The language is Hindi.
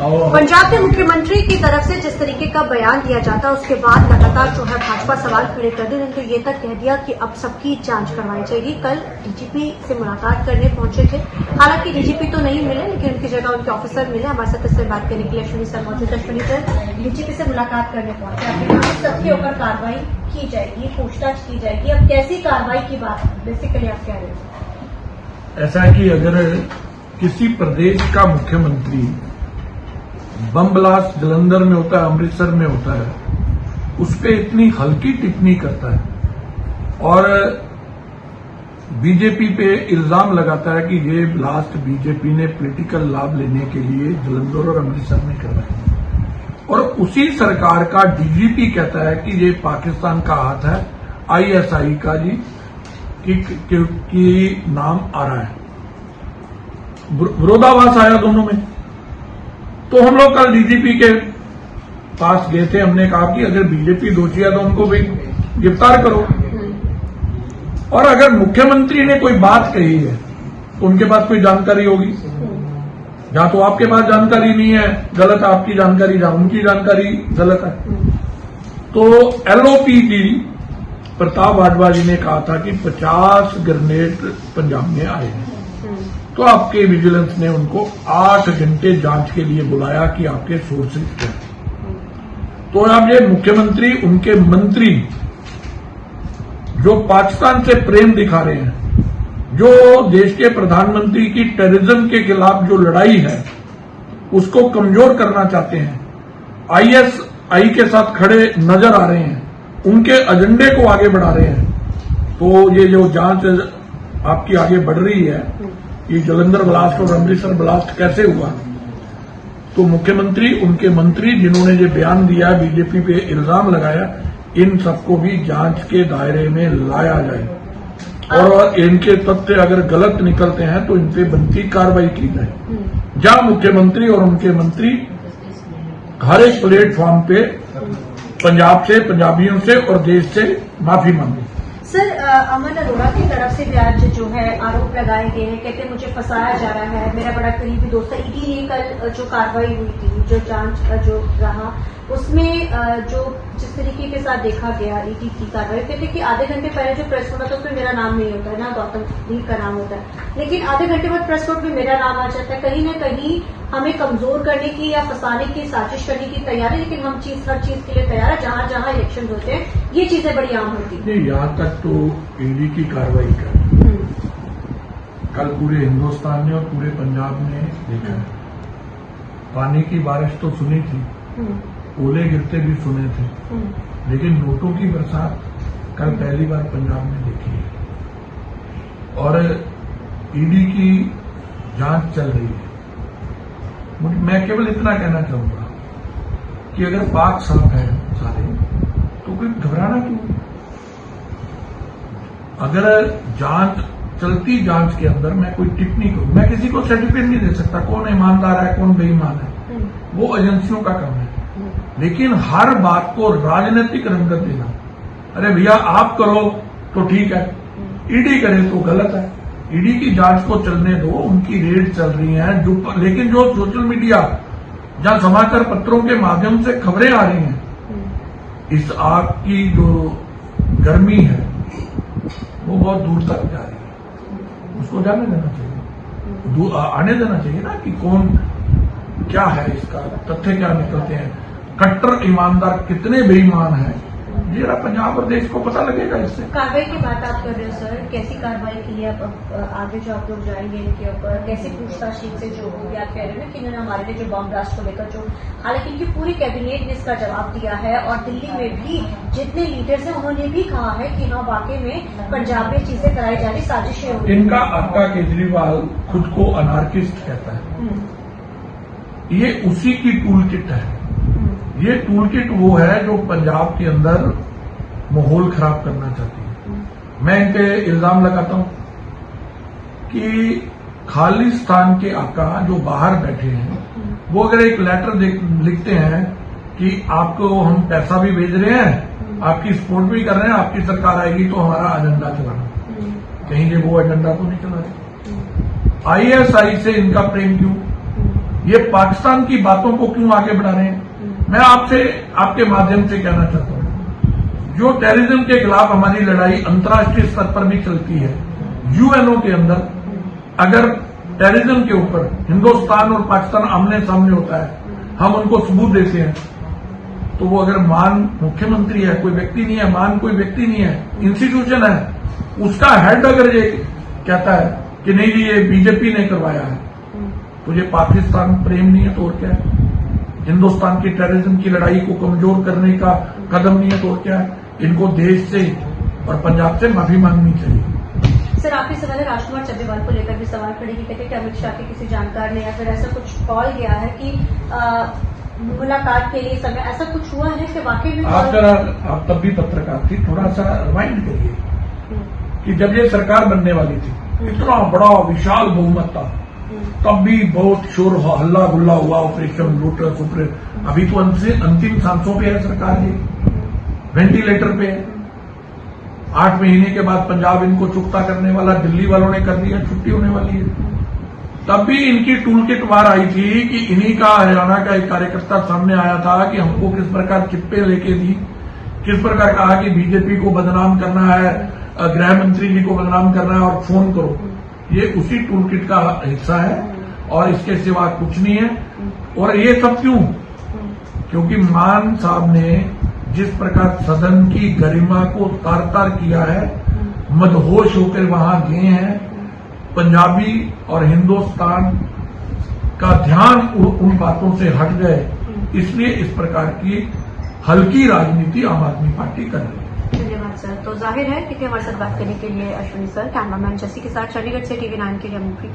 पंजाब के मुख्यमंत्री की तरफ से जिस तरीके का बयान दिया जाता है उसके बाद लगातार जो है भाजपा सवाल खड़े कर दी, तो ये तक कह दिया कि अब सबकी जांच करवाई जाएगी। कल डीजीपी से मुलाकात करने पहुंचे थे, हालांकि डीजीपी तो नहीं मिले लेकिन उनकी जगह उनके ऑफिसर मिले। हमारे साथ इससे बात करने के लिए अश्विनी सर मौजूद। अश्विनी सर, डीजीपी से मुलाकात करने पहुंचे, सबके ऊपर कार्रवाई की जाएगी, पूछताछ की जाएगी, अब कैसी कार्रवाई की बात बेसिकली आप कह रहे हैं? ऐसा है कि अगर किसी प्रदेश का मुख्यमंत्री बम ब्लास्ट जलंधर में होता है, अमृतसर में होता है, उस पर इतनी हल्की टिप्पणी करता है और बीजेपी पे इल्जाम लगाता है कि ये ब्लास्ट बीजेपी ने पॉलिटिकल लाभ लेने के लिए जलंधर और अमृतसर में करवाया, और उसी सरकार का डीजीपी कहता है कि ये पाकिस्तान का हाथ है, आईएसआई का जी की नाम आ रहा है। विरोधाभास आया दोनों में। तो हम लोग कल डीजीपी के पास गए थे, हमने कहा कि अगर बीजेपी दोषी है तो उनको भी गिरफ्तार करो, और अगर मुख्यमंत्री ने कोई बात कही है तो उनके पास कोई जानकारी होगी। जहां तो आपके पास जानकारी नहीं है, गलत आपकी जानकारी, जहां उनकी जानकारी गलत है। तो एलओपी प्रताप वाजवा जी ने कहा था कि 50 ग्रेनेड पंजाब में आए हैं, तो आपके विजिलेंस ने उनको 8 घंटे जांच के लिए बुलाया कि आपके सोर्सेज क्या हैं। तो अब ये मुख्यमंत्री, उनके मंत्री जो पाकिस्तान से प्रेम दिखा रहे हैं, जो देश के प्रधानमंत्री की टेररिज्म के खिलाफ जो लड़ाई है उसको कमजोर करना चाहते हैं, आईएसआई के साथ खड़े नजर आ रहे हैं, उनके एजेंडे को आगे बढ़ा रहे हैं। तो ये जो जांच आपकी आगे बढ़ रही है, ये जलंधर ब्लास्ट और अमृतसर ब्लास्ट कैसे हुआ, तो मुख्यमंत्री, उनके मंत्री जिन्होंने ये बयान दिया, बीजेपी पे इल्जाम लगाया, इन सबको भी जांच के दायरे में लाया जाए और इनके तथ्य अगर गलत निकलते हैं तो इन पे बनती कार्रवाई की जाए। जहां मुख्यमंत्री और उनके मंत्री हर एक प्लेटफॉर्म पे पंजाब से, पंजाबियों से और देश से माफी मांगे। सर, अमन अरोड़ा की तरफ से भी आज जो है आरोप लगाए गए हैं, कहते हैं मुझे फंसाया जा रहा है, मेरा बड़ा करीबी दोस्त है। ईडी ने कल जो कार्रवाई हुई थी, जो जांच जो रहा, उसमें जो जिस तरीके के साथ देखा गया ईडी की कार्रवाई, कहते कि आधे घंटे पहले जो प्रेस नोट था उसमें मेरा नाम नहीं होता है, ना गौतम दी का नाम होता है, लेकिन आधे घंटे बाद प्रेस नोट में मेरा नाम आ जाता है। कहीं न कहीं हमें कमजोर करने की या फंसाने की साजिश करने की तैयारी, लेकिन हम हर चीज के लिए तैयार है। जहां जहां इलेक्शन होते हैं ये चीजें बड़ी आम होती है। यहां तक तो ईडी की कार्रवाई कर कल पूरे हिंदुस्तान ने और पूरे पंजाब ने देखा है। पानी की बारिश तो सुनी थी, ओले गिरते भी सुने थे, लेकिन नोटों की बरसात कल पहली बार पंजाब में देखी है और ईडी की जांच चल रही है। मैं केवल इतना कहना चाहूंगा कि अगर पाक साफ है सारे, तो कोई घबराना क्यों? अगर जांच चलती, जांच के अंदर मैं कोई टिप्पणी करूं, मैं किसी को सर्टिफिकेट नहीं दे सकता कौन ईमानदार है कौन बेईमान है, वो एजेंसियों का काम है। लेकिन हर बात को राजनीतिक रंगत देना, अरे भैया आप करो तो ठीक है, ईडी करे तो गलत है। ईडी की जांच को चलने दो, उनकी रेड चल रही है, लेकिन जो सोशल मीडिया, जहां समाचार पत्रों के माध्यम से खबरें आ रही हैं, इस आग की जो गर्मी है वो बहुत दूर तक जा रही है, उसको जाने देना चाहिए, आने देना चाहिए ना कि कौन क्या है, इसका तथ्य क्या निकलते हैं, कट्टर ईमानदार कितने बेईमान हैं, ये पंजाब और देश को पता लगेगा इससे। कार्रवाई की बात आप कर रहे हो सर, कैसी कार्रवाई की है? अब आगे जो आप लोग जाएंगे इनके ऊपर, कैसी पूछताछ से जो होगी? आप कह रहे हो ना कि इन्होंने हमारे लिए जो बम ब्लास्ट को लेकर जो, हालांकि इनकी पूरी कैबिनेट ने इसका जवाब दिया है और दिल्ली में भी जितने लीडर्स हैं उन्होंने भी कहा है कि हाँ वाकई में पंजाब में चीजें कराई जा रही, साजिशें होंगी। इनका आपका केजरीवाल खुद को अनार्किस्ट कहता है, ये उसी की टूल किट है। ये टूल किट वो है जो पंजाब के अंदर माहौल खराब करना चाहती है। मैं इन पे इल्जाम लगाता हूं कि खालिस्तान के आका जो बाहर बैठे हैं, वो अगर एक लेटर लिखते हैं कि आपको हम पैसा भी भेज रहे हैं, आपकी सपोर्ट भी कर रहे हैं, आपकी सरकार आएगी तो हमारा एजेंडा चलाना, कहीं ये वो एजेंडा तो नहीं चला रहे। आईएसआई से इनका प्रेम क्यों? ये पाकिस्तान की बातों को क्यों आगे बढ़ा रहे हैं? मैं आपसे आपके माध्यम से कहना चाहता हूं, जो टेररिज्म के खिलाफ हमारी लड़ाई अंतर्राष्ट्रीय स्तर पर भी चलती है, यूएनओ के अंदर अगर टेररिज्म के ऊपर हिंदुस्तान और पाकिस्तान आमने सामने होता है, हम उनको सबूत देते हैं, तो वो अगर मान मुख्यमंत्री है, कोई व्यक्ति नहीं है, मान कोई व्यक्ति नहीं है, इंस्टीट्यूशन है, उसका हेड अगर ये कहता है कि नहीं जी ये बीजेपी ने करवाया है, तो ये पाकिस्तान प्रेम नहीं है तो और क्या है? हिंदुस्तान की टेररिज्म की लड़ाई को कमजोर करने का कदम नहीं है तो और क्या है? इनको देश से और पंजाब से माफी मांगनी चाहिए। सर आखिरी सवाल है, राजकुमार चड्ढेवाल को लेकर भी सवाल खड़े की कहते हैं कि अमित शाह के किसी जानकार ने या फिर ऐसा कुछ कॉल किया है कि मुलाकात के लिए समय, ऐसा कुछ हुआ है कि वाकई में? आप तब भी पत्रकार थी, थोड़ा सा रिमाइंड करिए कि जब ये सरकार बनने वाली थी, इतना बड़ा विशाल बहुमत था, तब भी बहुत शोर हल्ला गुल्ला हुआ, ऑपरेशन लोटस ऑपरेशन। अभी तो अंतिम सांसों पे है सरकार, ये वेंटिलेटर पे है। 8 महीने के बाद पंजाब इनको चुकता करने वाला, दिल्ली वालों ने कर दिया, छुट्टी होने वाली है। तब भी इनकी टूल किट बाहर आई थी कि इन्हीं का हरियाणा का एक कार्यकर्ता सामने आया था कि हमको किस प्रकार चिप्पे लेके दी, किस प्रकार कहा कि बीजेपी को बदनाम करना है, गृह मंत्री जी को बदनाम करना है और फोन करो। ये उसी टूल किट का हिस्सा है और इसके सिवा कुछ नहीं है। और ये सब क्यों? क्योंकि मान साहब ने जिस प्रकार सदन की गरिमा को तार तार किया है, मदहोश होकर वहां गए हैं, पंजाबी और हिंदुस्तान का ध्यान उन बातों से हट गए, इसलिए इस प्रकार की हल्की राजनीति आम आदमी पार्टी कर रही है। धन्यवाद सर। तो जाहिर है कि हमारे साथ बात करने के लिए अश्विनी सर, कैमरामैन जसी के साथ चंडीगढ़ से TV9 के लिए अमनप्रीत।